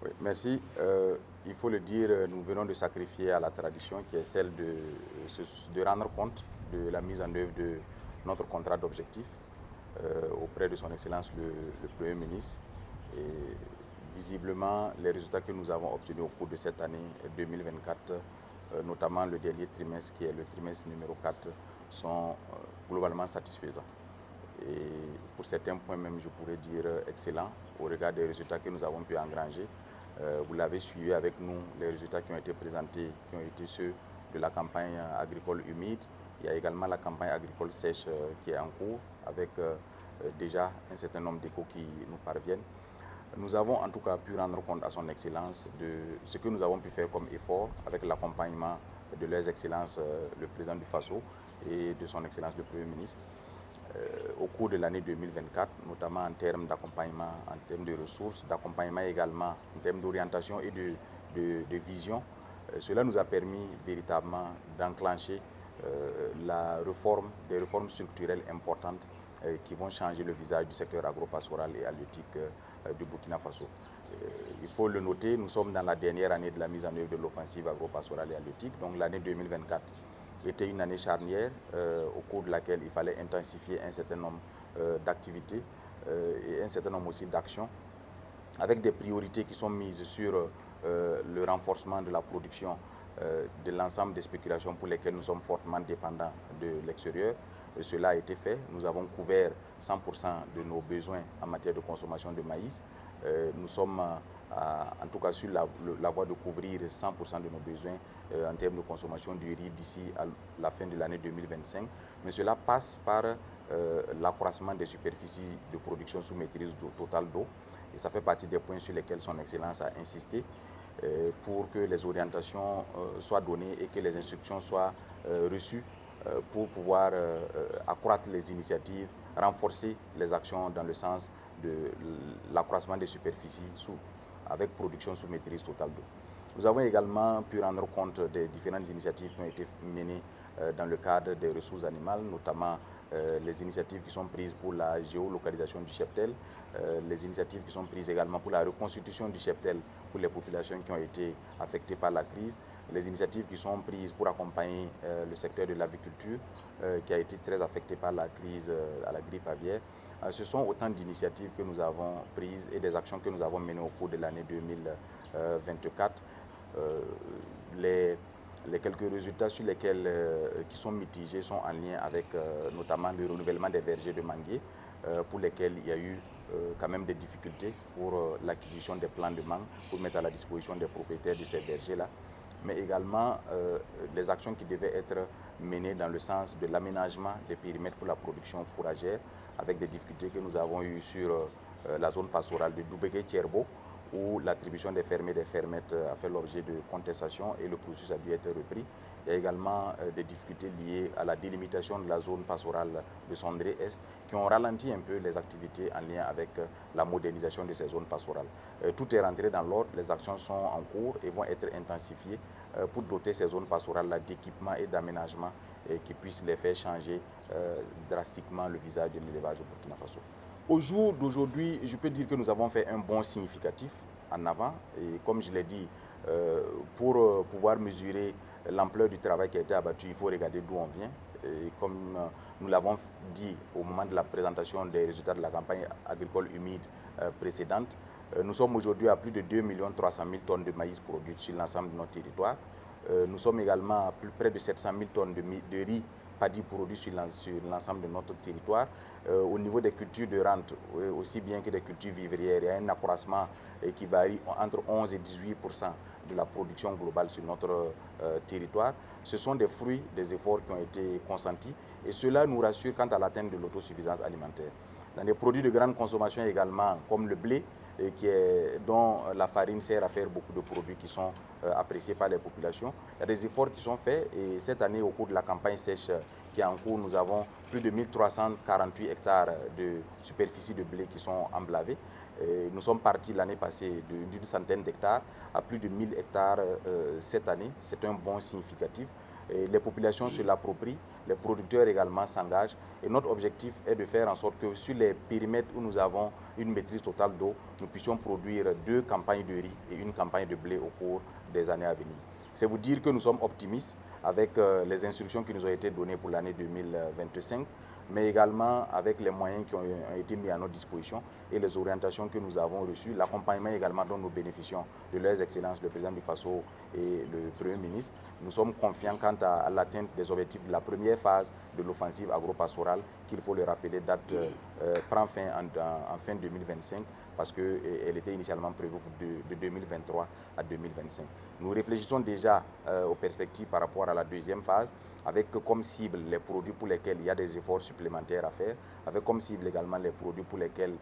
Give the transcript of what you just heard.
Oui, merci. Il faut le dire, nous venons de sacrifier à la tradition qui est celle de rendre compte de la mise en œuvre de notre contrat d'objectif auprès de son Excellence le Premier ministre. Et visiblement, les résultats que nous avons obtenus au cours de cette année 2024, notamment le dernier trimestre qui est le trimestre numéro 4, sont globalement satisfaisants. Et pour certains points même, je pourrais dire excellent au regard des résultats que nous avons pu engranger. Vous l'avez suivi avec nous, les résultats qui ont été présentés, qui ont été ceux de la campagne agricole humide. Il y a également la campagne agricole sèche qui est en cours, avec déjà un certain nombre d'échos qui nous parviennent. Nous avons en tout cas pu rendre compte à son Excellence de ce que nous avons pu faire comme effort avec l'accompagnement de leurs Excellences, le président du FASO et de son Excellence le Premier ministre. Au cours de l'année 2024, notamment en termes d'accompagnement, en termes de ressources, d'accompagnement également, en termes d'orientation et de vision. Cela nous a permis véritablement d'enclencher des réformes structurelles importantes qui vont changer le visage du secteur agro-pastoral et halieutique du Burkina Faso. Il faut le noter, nous sommes dans la dernière année de la mise en œuvre de l'offensive agro-pastorale et halieutique, donc l'année 2024 était une année charnière au cours de laquelle il fallait intensifier un certain nombre d'activités et un certain nombre aussi d'actions avec des priorités qui sont mises sur le renforcement de la production de l'ensemble des spéculations pour lesquelles nous sommes fortement dépendants de l'extérieur. Cela a été fait. Nous avons couvert 100% de nos besoins en matière de consommation de maïs. Nous sommes en tout cas sur la voie de couvrir 100% de nos besoins en termes de consommation du riz d'ici à la fin de l'année 2025. Mais cela passe par l'accroissement des superficies de production sous maîtrise totale d'eau. Et ça fait partie des points sur lesquels son Excellence a insisté pour que les orientations soient données et que les instructions soient reçues pour pouvoir accroître les initiatives, renforcer les actions dans le sens de l'accroissement des superficies avec production sous maîtrise totale d'eau. Nous avons également pu rendre compte des différentes initiatives qui ont été menées dans le cadre des ressources animales, notamment les initiatives qui sont prises pour la géolocalisation du cheptel, les initiatives qui sont prises également pour la reconstitution du cheptel pour les populations qui ont été affectées par la crise, les initiatives qui sont prises pour accompagner le secteur de l'aviculture qui a été très affecté par la crise à la grippe aviaire. Ce sont autant d'initiatives que nous avons prises et des actions que nous avons menées au cours de l'année 2024. Les quelques résultats sur lesquels qui sont mitigés sont en lien avec notamment le renouvellement des vergers de manguiers pour lesquels il y a eu quand même des difficultés pour l'acquisition des plants de mangue pour mettre à la disposition des propriétaires de ces vergers-là, mais également les actions qui devaient être menées dans le sens de l'aménagement des périmètres pour la production fourragère avec des difficultés que nous avons eues sur la zone pastorale de Doubégué-Thierbo, où l'attribution des fermés et des fermettes a fait l'objet de contestations et le processus a dû être repris. Il y a également des difficultés liées à la délimitation de la zone pastorale de Sondré-Est qui ont ralenti un peu les activités en lien avec la modernisation de ces zones pastorales. Tout est rentré dans l'ordre, les actions sont en cours et vont être intensifiées pour doter ces zones pastorales d'équipements et d'aménagements qui puissent les faire changer drastiquement le visage de l'élevage au Burkina Faso. Au jour d'aujourd'hui, je peux dire que nous avons fait un bond significatif en avant. Et comme je l'ai dit, pour pouvoir mesurer l'ampleur du travail qui a été abattu, il faut regarder d'où on vient. Et comme nous l'avons dit au moment de la présentation des résultats de la campagne agricole humide précédente, nous sommes aujourd'hui à plus de 2 300 000 tonnes de maïs produites sur l'ensemble de notre territoire. Nous sommes également à près de 700 000 tonnes de riz paddy produits sur l'ensemble de notre territoire. Au niveau des cultures de rente, aussi bien que des cultures vivrières, il y a un accroissement qui varie entre 11 et 18% de la production globale sur notre territoire. Ce sont des fruits des efforts qui ont été consentis et cela nous rassure quant à l'atteinte de l'autosuffisance alimentaire. Dans les produits de grande consommation également, comme le blé, dont la farine sert à faire beaucoup de produits qui sont appréciés par les populations. Il y a des efforts qui sont faits et cette année, au cours de la campagne sèche qui est en cours, nous avons plus de 1348 hectares de superficie de blé qui sont emblavés. Nous sommes partis l'année passée d'une centaine d'hectares à plus de 1000 hectares cette année. C'est un bond significatif. les populations se l'approprient, les producteurs également s'engagent. Et notre objectif est de faire en sorte que sur les périmètres où nous avons une maîtrise totale d'eau, nous puissions produire 2 campagnes de riz et une campagne de blé au cours des années à venir. C'est vous dire que nous sommes optimistes avec les instructions qui nous ont été données pour l'année 2025, mais également avec les moyens qui ont été mis à notre disposition et les orientations que nous avons reçues, l'accompagnement également dont nous bénéficions de leurs excellences, le président du FASO et le Premier ministre. Nous sommes confiants quant à l'atteinte des objectifs de la première phase de l'offensive agro-pastorale, qu'il faut le rappeler, prend fin en fin 2025, parce qu'elle était initialement prévue de 2023 à 2025. Nous réfléchissons déjà aux perspectives par rapport à la deuxième phase, avec comme cible les produits pour lesquels il y a des efforts supplémentaires à faire, avec comme cible également les produits pour lesquels